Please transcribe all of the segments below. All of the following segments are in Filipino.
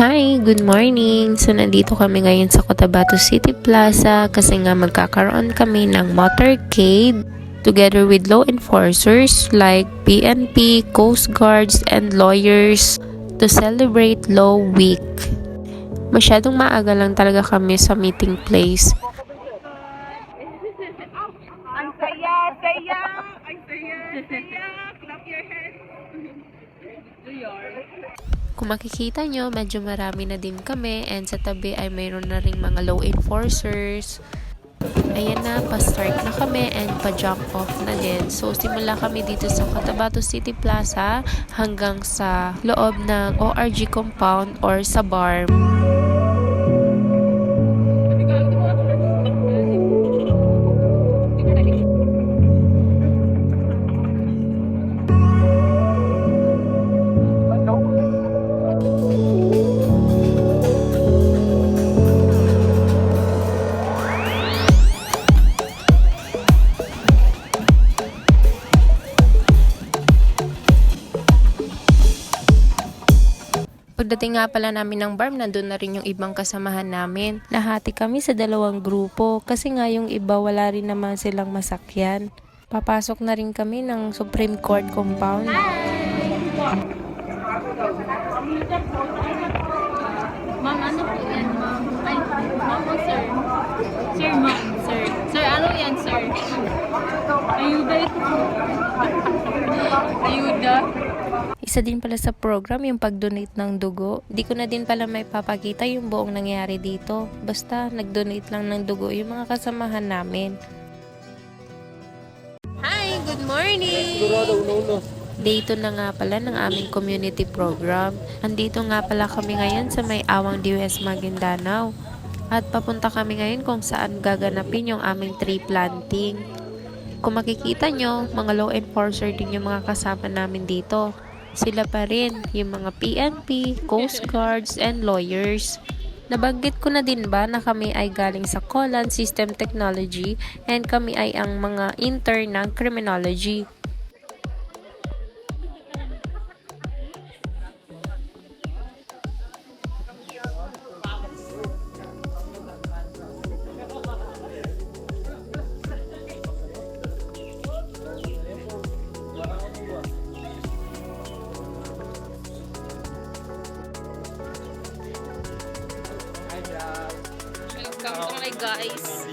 Hi, good morning! So, nandito kami ngayon sa Cotabato City Plaza kasi nga magkakaroon kami ng motorcade together with law enforcers like PNP, Coast Guards, and lawyers to celebrate Law Week. Masyadong maaga lang talaga kami sa meeting place. Ang saya, saya! Ang saya, saya! Clap your hands! Do yours. Kung makikita nyo, medyo marami na din kami and sa tabi ay mayroon na ring mga law enforcers. Ayan na, pa-start na kami and pa-jump off na din. So, simula kami dito sa Cotabato City Plaza hanggang sa loob ng ORG compound or sa bar. Pagdating nga pala namin ng bar, nandun na rin yung ibang kasamahan namin. Nahati kami sa dalawang grupo kasi nga yung iba wala rin naman silang masakyan. Papasok na rin kami ng Supreme Court compound. Ma'am, ano po yan, ma'am? Ay, ma'am o sir? Sir, ma'am, sir. Sir, ano yan, sir? Ayuda ito. Ayuda. Isa din pala sa program yung pag-donate ng dugo. Di ko na din pala may papakita yung buong nangyari dito. Basta nag-donate lang ng dugo yung mga kasamahan namin. Hi! Good morning! Day 2 na nga pala ng aming community program. Andito nga pala kami ngayon sa may Awang DOS Maguindanao. At papunta kami ngayon kung saan gaganapin yung aming tree planting. Kung makikita nyo, mga law enforcer din yung mga kasama namin dito. Sila pa rin, yung mga PNP, Coast Guards, and lawyers. Nabanggit ko na din ba na kami ay galing sa Colan System Technology and kami ay ang mga intern ng Criminology. Welcome to my guys.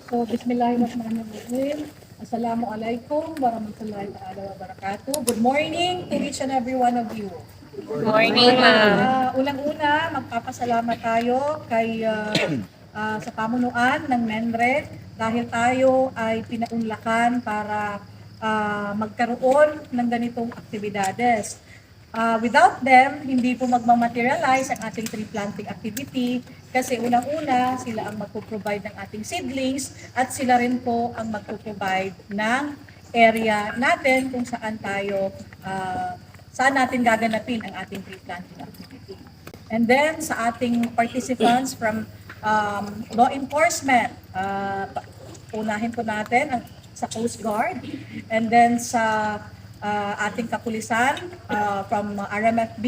So, Bismillahirrahmanirrahim. Assalamualaikum warahmatullahi ta'ala wabarakatuh. Good morning to each and every one of you. Good morning, ma'am. Unang-una, magpapasalamat tayo kay sa pamunuan ng MENRE dahil tayo ay pinaunlakan para magkaroon ng ganitong aktibidades. Without them, hindi po magmamaterialize ang ating tree planting activity kasi unang-una, sila ang magpo-provide ng ating seedlings at sila rin po ang magpo-provide ng area natin kung saan tayo, saan natin gaganapin ang ating tree planting activity. And then sa ating participants from law enforcement, unahin po natin ang sa Coast Guard and then sa ating kapulisan from RMFB,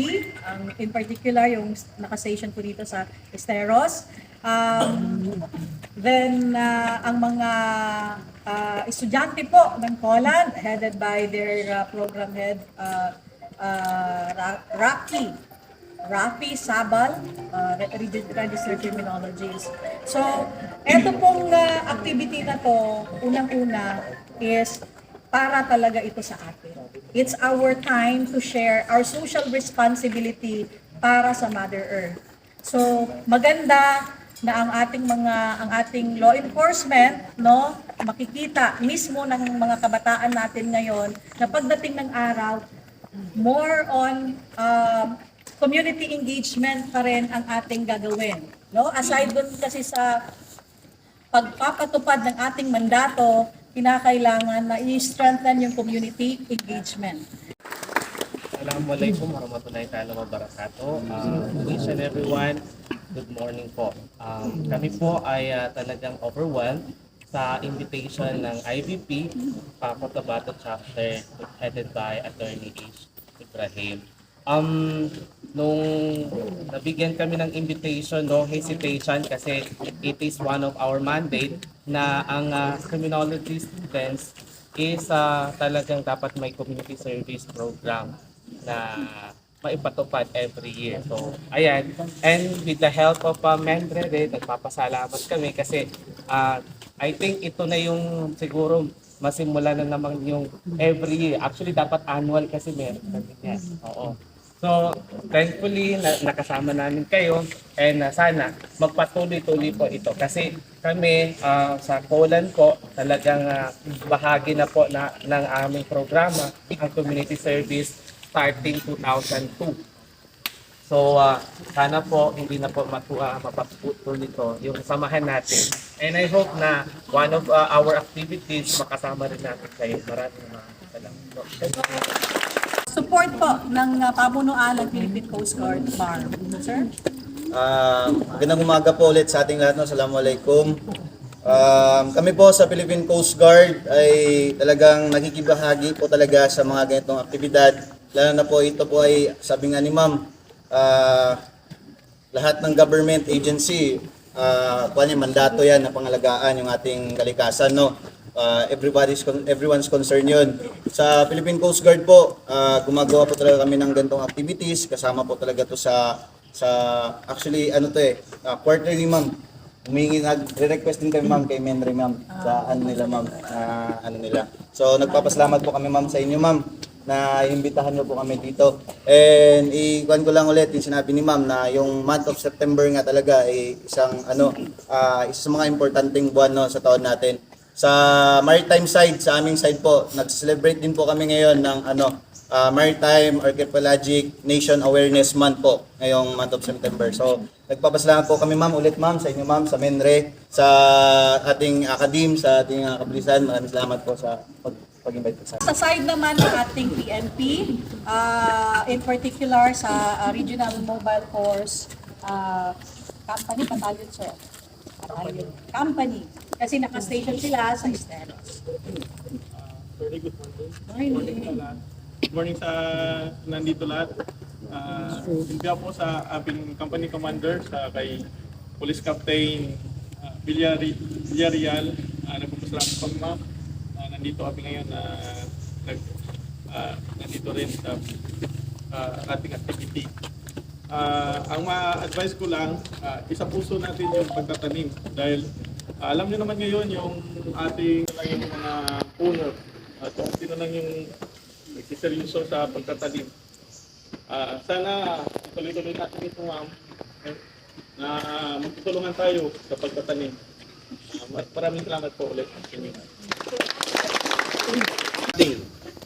in particular yung nakastation po dito sa Esteros. Then ang mga estudyante po ng Colan headed by their program head Rafi Sabal, registered criminologist. So, eto pong activity na to, unang-una is para talaga ito sa atin. It's our time to share our social responsibility para sa Mother Earth. So, maganda na ang ating law enforcement, no, makikita mismo ng mga kabataan natin ngayon na pagdating ng araw, more on community engagement pa rin ang ating gagawin. No? Aside dun kasi sa pagpapatupad ng ating mandato, kinakailangan na i-strengthen yung community engagement. Assalamualaikum warahmatullahi taala wabarakatuh. To each and everyone, good morning po. Kami po ay talagang overwhelmed sa invitation ng IVP Cotabato Chapter headed by Attorney H. Ibrahim. Nung nabigyan kami ng invitation, no hesitation kasi it is one of our mandate na ang criminology students is talagang dapat may community service program na maipatupad every year. So, ayan. And with the help of Mendre, nagpapasalamat kami kasi I think ito na yung siguro masimula na naman yung every year. Actually, dapat annual kasi meron kami yan. Oo. So, thankfully, nakasama namin kayo and sana magpatuloy-tuloy po ito. Kasi kami sa Poland po, talagang bahagi na po ng aming programa, ang community service starting 2002. So, sana po hindi na po mapaputol nito yung samahan natin. And I hope na one of our activities makasama rin natin kayo. Maraming salamat po. Support po ng pamunuan ng Philippine Coast Guard BAR. Sir? Magandang umaga po ulit sa ating lahat. Assalamualaikum. Kami po sa Philippine Coast Guard ay talagang nakikibahagi po talaga sa mga ganitong aktibidad. Lalo na po ito po ay, sabi nga ni ma'am, lahat ng government agency, mandato yan na pangalagaan yung ating kalikasan, no? Everyone's concerned yun. Sa Philippine Coast Guard po, gumagawa po talaga kami ng ganitong activities. Kasama po talaga to sa actually quarterly, ma'am. Nagre-request din kami, ma'am, kay Menre, ma'am, sa nila, ma'am, nila. So nagpapasalamat po kami, ma'am, sa inyo, ma'am, na imbitahan niyo po kami dito. And ikuan ko lang ulit yung sinabi ni ma'am na yung month of September nga talaga ay isa sa mga importanteng buwan, no, sa taon natin. Sa maritime side, sa aming side po, nag-celebrate din po kami ngayon ng Maritime Archipelagic Nation Awareness Month po ngayong month of September. So, nagpapasalamat po kami, ma'am, ulit, ma'am, sa inyo, ma'am, sa Menre, sa ating akadim, sa ating kapulisan. Maraming salamat po sa pag-invite po sa amin. Sa side naman ng ating PNP, in particular sa Regional Mobile Force Company, Battalion, sir. Battalion Company. Kasi naka-station sila sa Esteros. Very good morning. Good morning sa nandito lahat. Hindi po sa aming company commander, sa kay Police Captain Villarreal. Nagpapasalamat po, ma'am. Nandito kami ngayon nandito rin sa ating activity. Ang ma-advise ko lang, isa puso natin yung pagtatanim dahil alam niyo naman ngayon yung ating yung mga puno at sino lang yung nagsiseryoso sa pagtatanim. Sana tuloy-tuloy natin ito, ma'am, na magtutulungan tayo sa pagtatanim. Maraming salamat po ulit.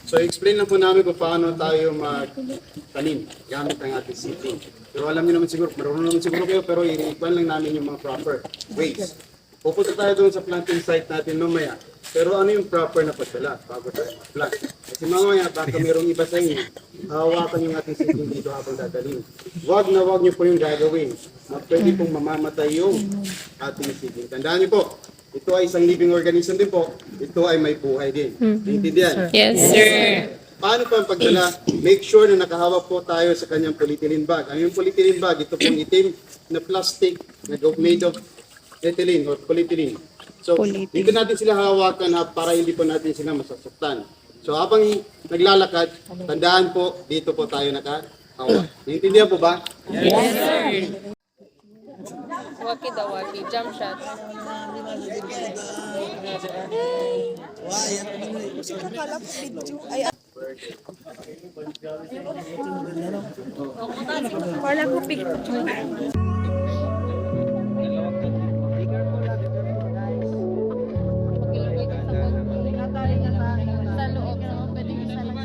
So explain lang po namin kung paano tayo magtanim gamit ang ating seedling. Pero alam niyo naman siguro, marunong naman siguro kayo, pero i-explain lang namin yung mga proper ways. Pupunta tayo doon sa planting site natin mamaya. Pero ano yung proper na pagdala bago tayo mag-plant? Kasi mamaya baka mayroong iba sa inyo, hawakan yung ating seedling dito habang dadalhin. Wag niyo po yung gagawin. Pwede pong mamamatay yung ating seedling. Tandaan niyo po, ito ay isang living organism din po. Ito ay may buhay din. Naintindihan? Yes, sir. Paano po ang pagdala? Make sure na nakahawak po tayo sa kanyang polyethylene bag. Ang yung polyethylene bag, ito pong itim na plastic na made of ethylene or polyethylene. So, dito natin sila hawakan para hindi po natin sila masasaktan. So, habang naglalakad, tandaan po, dito po tayo nakahawak. Naintindihan po ba? Yes, sir. Waki-dawaki, jump shot. Wala ko picture. Sa loob, pwede sa loob.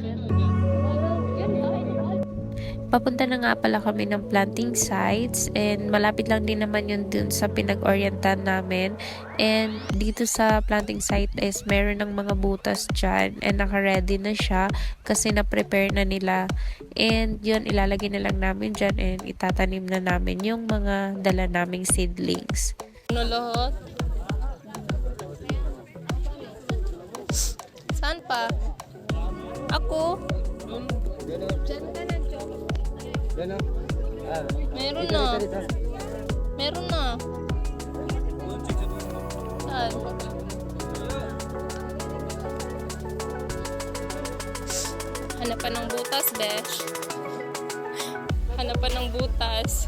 Papunta na nga pala kami ng planting sites and malapit lang din naman yun dun sa pinag-orientan namin. And dito sa planting site is meron ng mga butas dyan and naka-ready na siya kasi na-prepare na nila. And yun, ilalagay na lang namin dyan and itatanim na namin yung mga dala naming seedlings. Ano lahat? Saan pa? Ako? Meron na. Meron na. Saan? Hanapan ng butas, besh. Hanapan ng butas.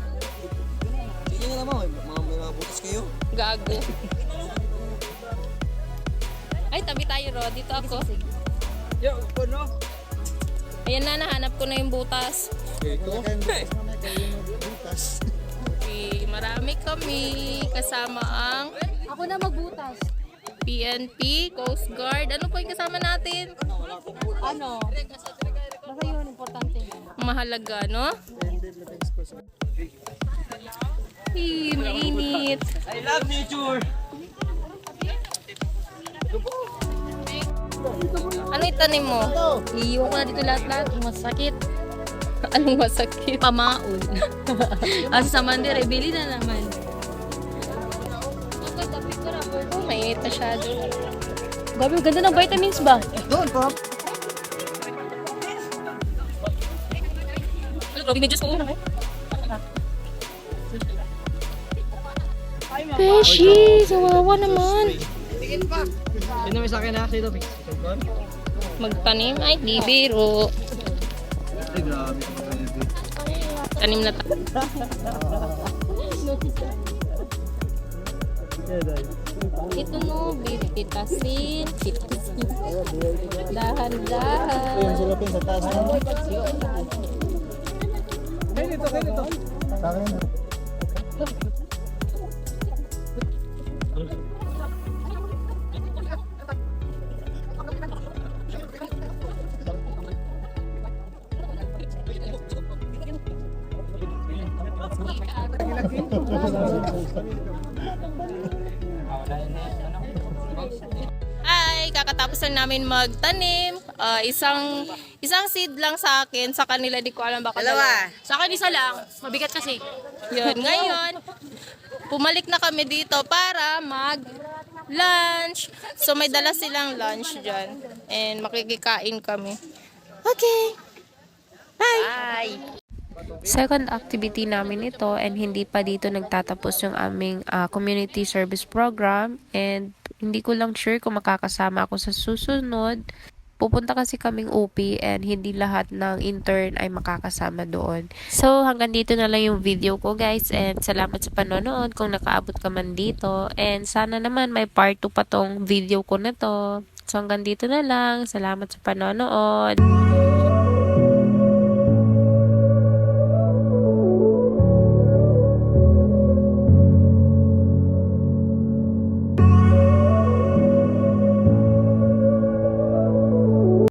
Sige nga naman, may mga butas kayo. Gago. Ay, tabi tayo, Ro. Dito ako. Yo, no? Ayan na, nahanap ko na yung butas. Ito? Butas. Okay, marami kami. Kasama ang Ako na magbutas. PNP, Coast Guard. Ano po yung kasama natin? Ano? Basta yun, importante. Mahalaga, no? Mainit. I love nature! Ano itanim mo? Iyo ko na dito lahat-lahat. Masakit. Anong masakit? Pamaon. Kasi sa Monday, bili na naman. Oh, mainit masyado. Gabi, ang ganda ng vitamins ba? Doon, pa. Ano, grabe, may Diyos ko. Beshi, kawawa naman. Sino may sa akin ha? Sino? Magtanim ay di biro. Ay, grabe. Tanim na tayo. Ito no, pitasin. Dahan-dahan. Yung sulapin sa taas na. Sa akin. Ay, kakatapos lang namin magtanim. Isang seed lang sa akin. Sa kanila, di ko alam baka dalawa. Sa akin isa lang. Mabigat kasi. Yun, ngayon, pumalik na kami dito para mag-lunch. So, may dala silang lunch dyan. And makikikain kami. Okay. Bye! Second activity namin ito and hindi pa dito nagtatapos yung aming community service program and hindi ko lang sure kung makakasama ako sa susunod. Pupunta kasi kaming UP and hindi lahat ng intern ay makakasama doon. So hanggang dito na lang yung video ko guys and salamat sa panonood kung nakaabot ka man dito and sana naman may part 2 pa tong video ko na to. So hanggang dito na lang. Salamat sa panonood.